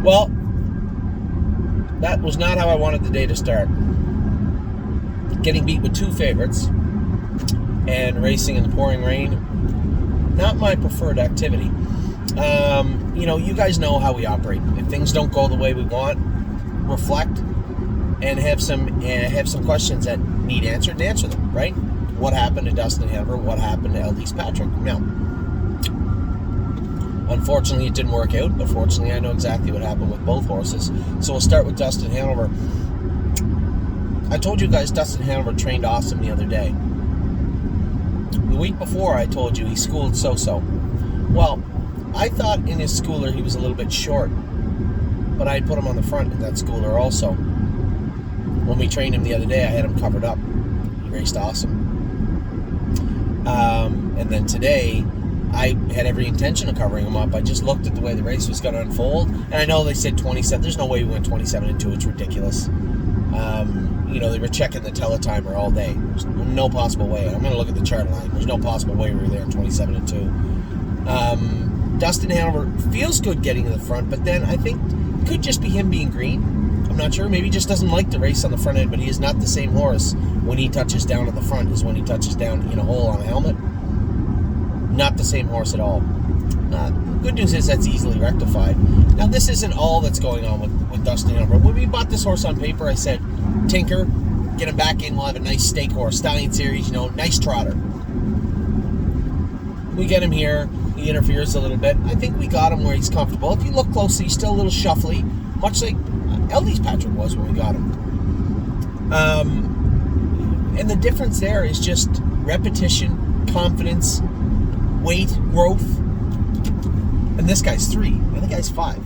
Well, that was not how I wanted the day to start. Getting beat with 2 favorites and racing in the pouring rain, not my preferred activity. You guys know how we operate. If things don't go the way we want, reflect and have some questions that need answered and answer them, right? What happened to Dustin Hanover? What happened to Eldest Patrick? Now, unfortunately, it didn't work out, but fortunately, I know exactly what happened with both horses. So we'll start with Dustin Hanover. I told you guys Dustin Hanover trained awesome the other day. The week before, I told you he schooled so-so. Well, I thought in his schooler he was a little bit short, but I put him on the front in that schooler also. When we trained him the other day, I had him covered up. He raced awesome. And then today, I had every intention of covering him up. I just looked at the way the race was going to unfold, and I know they said 27. There's no way we went 27-2. It's ridiculous. They were checking the teletimer all day. There's no possible way. I'm going to look at the chart line. There's no possible way we were there in 27-2. Dustin Hanover feels good getting to the front, but then I think it could just be him being green. I'm not sure. Maybe he just doesn't like the race on the front end, but he is not the same horse when he touches down at the front as when he touches down in a hole on a helmet. Not the same horse at all. Good news is that's easily rectified. Now, this isn't all that's going on with Dustin Hanover. When we bought this horse on paper, I said, tinker, get him back in, we'll have a nice stake horse, Stallion Series, nice trotter. We get him here, he interferes a little bit. I think we got him where he's comfortable. If you look closely, he's still a little shuffly, much like Eldest Patrick was when we got him. And the difference there is just repetition, confidence, weight, growth. And this guy's 3, and the guy's 5.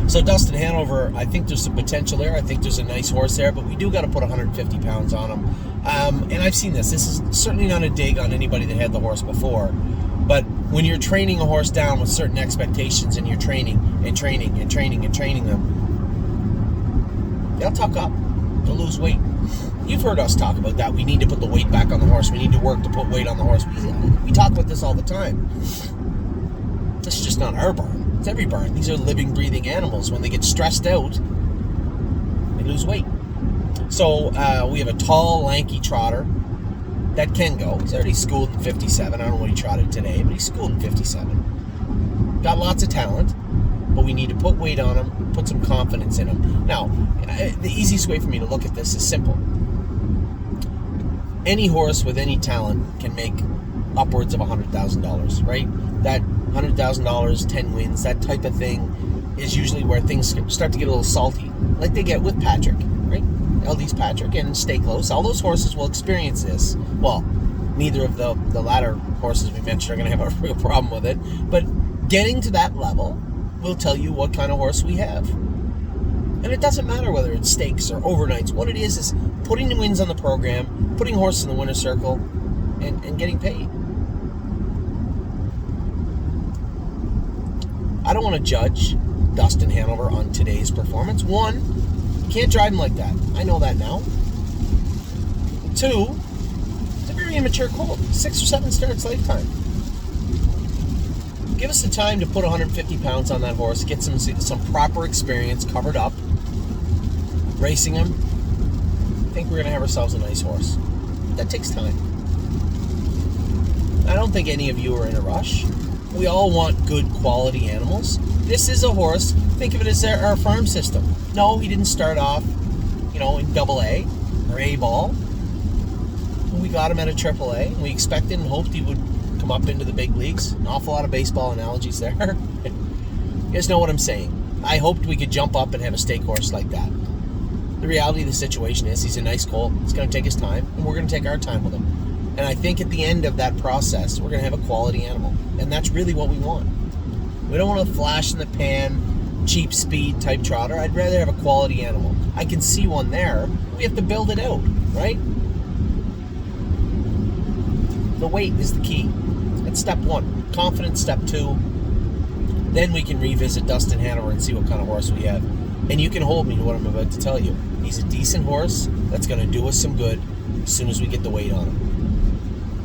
So Dustin Hanover, I think there's some potential there. I think there's a nice horse there, but we do got to put 150 pounds on him. And I've seen this. This is certainly not a dig on anybody that had the horse before. But when you're training a horse down with certain expectations and you're training them, they'll tuck up. They'll lose weight. You've heard us talk about that. We need to put the weight back on the horse. We need to work to put weight on the horse. We talk about this all the time. This is just not our barn. It's every barn. These are living, breathing animals. When they get stressed out, they lose weight. So we have a tall, lanky trotter that can go. He's already schooled in 57. I don't know what he trotted today, but he's schooled in 57. Got lots of talent, but we need to put weight on him, put some confidence in him. Now, the easiest way for me to look at this is simple. Any horse with any talent can make upwards of $100,000, right? That $100,000, 10 wins, that type of thing is usually where things start to get a little salty, like they get with Patrick, right? Eldest Patrick and Stay Close. All those horses will experience this. Well, neither of the latter horses we mentioned are going to have a real problem with it, but getting to that level will tell you what kind of horse we have. And it doesn't matter whether it's stakes or overnights. What it is putting the wins on the program, putting horses in the winner's circle, and getting paid. I don't want to judge Dustin Hanover on today's performance. 1, you can't drive him like that. I know that now. 2, it's a very immature colt. 6 or 7 starts lifetime. Give us the time to put 150 pounds on that horse, get some proper experience covered up, racing him. I think we're going to have ourselves a nice horse. That takes time. I don't think any of you are in a rush. We all want good quality animals. This is a horse. Think of it as our farm system. No, he didn't start off, in AA or A ball. We got him at a AAA. We expected and hoped he would come up into the big leagues. An awful lot of baseball analogies there. You guys know what I'm saying. I hoped we could jump up and have a stake horse like that. The reality of the situation is he's a nice colt. It's going to take his time, and we're going to take our time with him. And I think at the end of that process, we're going to have a quality animal. And that's really what we want. We don't want a flash in the pan, cheap speed type trotter. I'd rather have a quality animal. I can see one there. We have to build it out, right? The weight is the key. That's step 1. Confidence, step 2. Then we can revisit Dustin Hanover and see what kind of horse we have. And you can hold me to what I'm about to tell you. He's a decent horse that's going to do us some good as soon as we get the weight on him.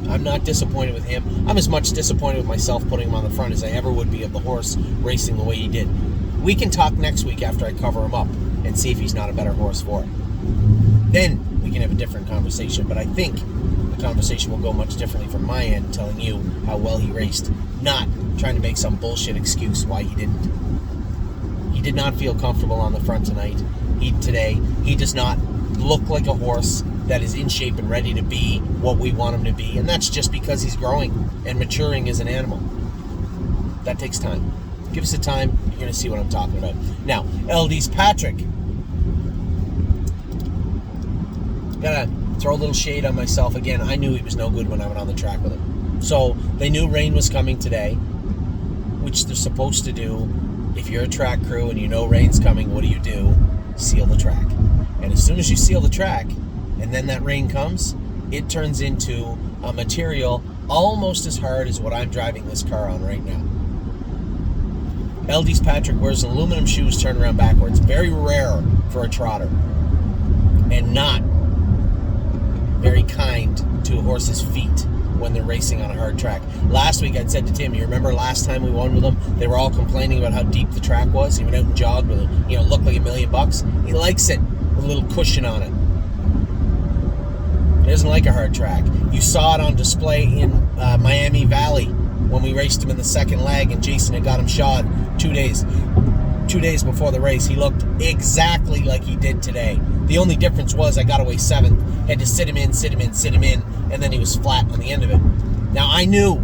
I'm not disappointed with him. I'm as much disappointed with myself putting him on the front as I ever would be of the horse racing the way he did. We can talk next week after I cover him up and see if he's not a better horse for it. Then we can have a different conversation. But I think the conversation will go much differently from my end, telling you how well he raced, not trying to make some bullshit excuse why he didn't. He did not feel comfortable on the front tonight. Today, he does not look like a horse that is in shape and ready to be what we want him to be. And that's just because he's growing and maturing as an animal. That takes time. Give us the time, you're going to see what I'm talking about. Now, LD's Patrick. Gotta throw a little shade on myself again. I knew he was no good when I went on the track with him. So, they knew rain was coming today, which they're supposed to do. If you're a track crew and you know rain's coming, what do? Seal the track. And as soon as you seal the track, and then that rain comes, it turns into a material almost as hard as what I'm driving this car on right now. LD's Patrick wears aluminum shoes turned around backwards. Very rare for a trotter. And not very kind to a horse's feet when they're racing on a hard track. Last week I'd said to Tim, you remember last time we won with him, they were all complaining about how deep the track was. He went out and jogged with it, looked like $1 million. He likes it with a little cushion on it. He doesn't like a hard track. You saw it on display in Miami Valley when we raced him in the second leg and Jason had got him shod 2 days before the race. He looked exactly like he did today. The only difference was I got away 7th, had to sit him in, and then he was flat on the end of it. Now I knew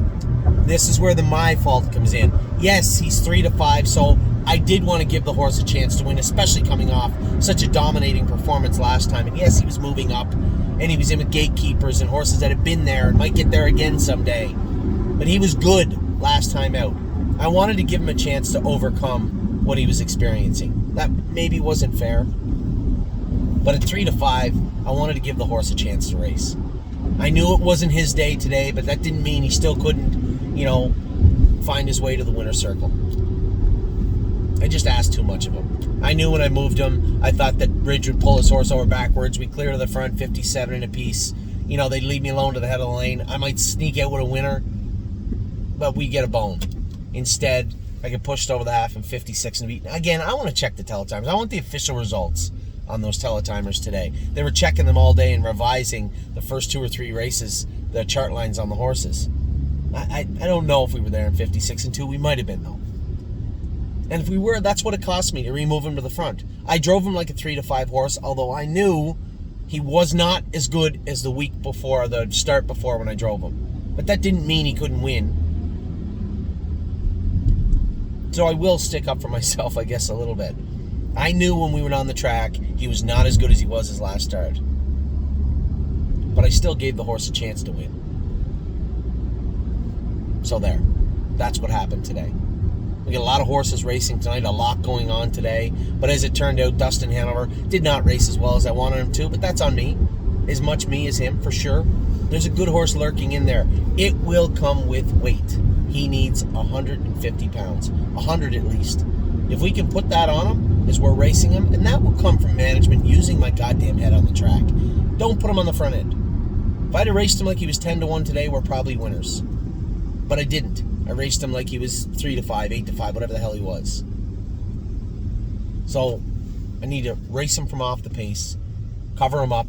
this is where my fault comes in. Yes, he's 3-5, so I did want to give the horse a chance to win, especially coming off such a dominating performance last time. And yes, he was moving up, and he was in with gatekeepers and horses that have been there and might get there again someday. But he was good last time out. I wanted to give him a chance to overcome what he was experiencing. That maybe wasn't fair. But at 3-5, I wanted to give the horse a chance to race. I knew it wasn't his day today, but that didn't mean he still couldn't, find his way to the winner's circle. I just asked too much of him. I knew when I moved him, I thought that Ridge would pull his horse over backwards. We clear to the front, 57 in a piece. They'd leave me alone to the head of the lane. I might sneak out with a winner, but we get a bone. Instead, I get pushed over the half and 56 in a beat. Again, I want to check the teletimers. I want the official results on those teletimers today. They were checking them all day and revising the first 2 or 3 races, the chart lines on the horses. I don't know if we were there in 56 and 2. We might have been, though. And if we were, that's what it cost me to remove him to the front. I drove him like a 3-5 horse, although I knew he was not as good as the week before, the start before when I drove him. But that didn't mean he couldn't win. So I will stick up for myself, I guess, a little bit. I knew when we went on the track, he was not as good as he was his last start. But I still gave the horse a chance to win. So there. That's what happened today. We got a lot of horses racing tonight, a lot going on today. But as it turned out, Dustin Hanover did not race as well as I wanted him to, but that's on me. As much me as him, for sure. There's a good horse lurking in there. It will come with weight. He needs 150 pounds. 100 at least. If we can put that on him as we're racing him, and that will come from management using my goddamn head on the track. Don't put him on the front end. If I'd have raced him like he was 10-1 today, we're probably winners. But I didn't. I raced him like he was 3-5, 8-5, whatever the hell he was. So I need to race him from off the pace, cover him up,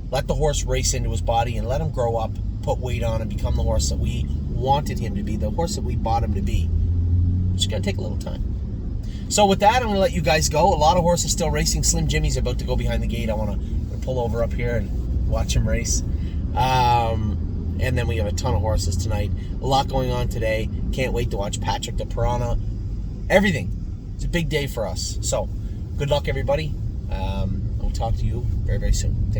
let the horse race into his body, and let him grow up, put weight on, and become the horse that we wanted him to be, the horse that we bought him to be. It's going to take a little time. So with that, I'm going to let you guys go. A lot of horses still racing. Slim Jimmy's about to go behind the gate. I want to pull over up here and watch him race. And then we have a ton of horses tonight. A lot going on today. Can't wait to watch Patrick the Piranha. Everything. It's a big day for us. So, good luck, everybody. I'll talk to you very, very soon. Take care.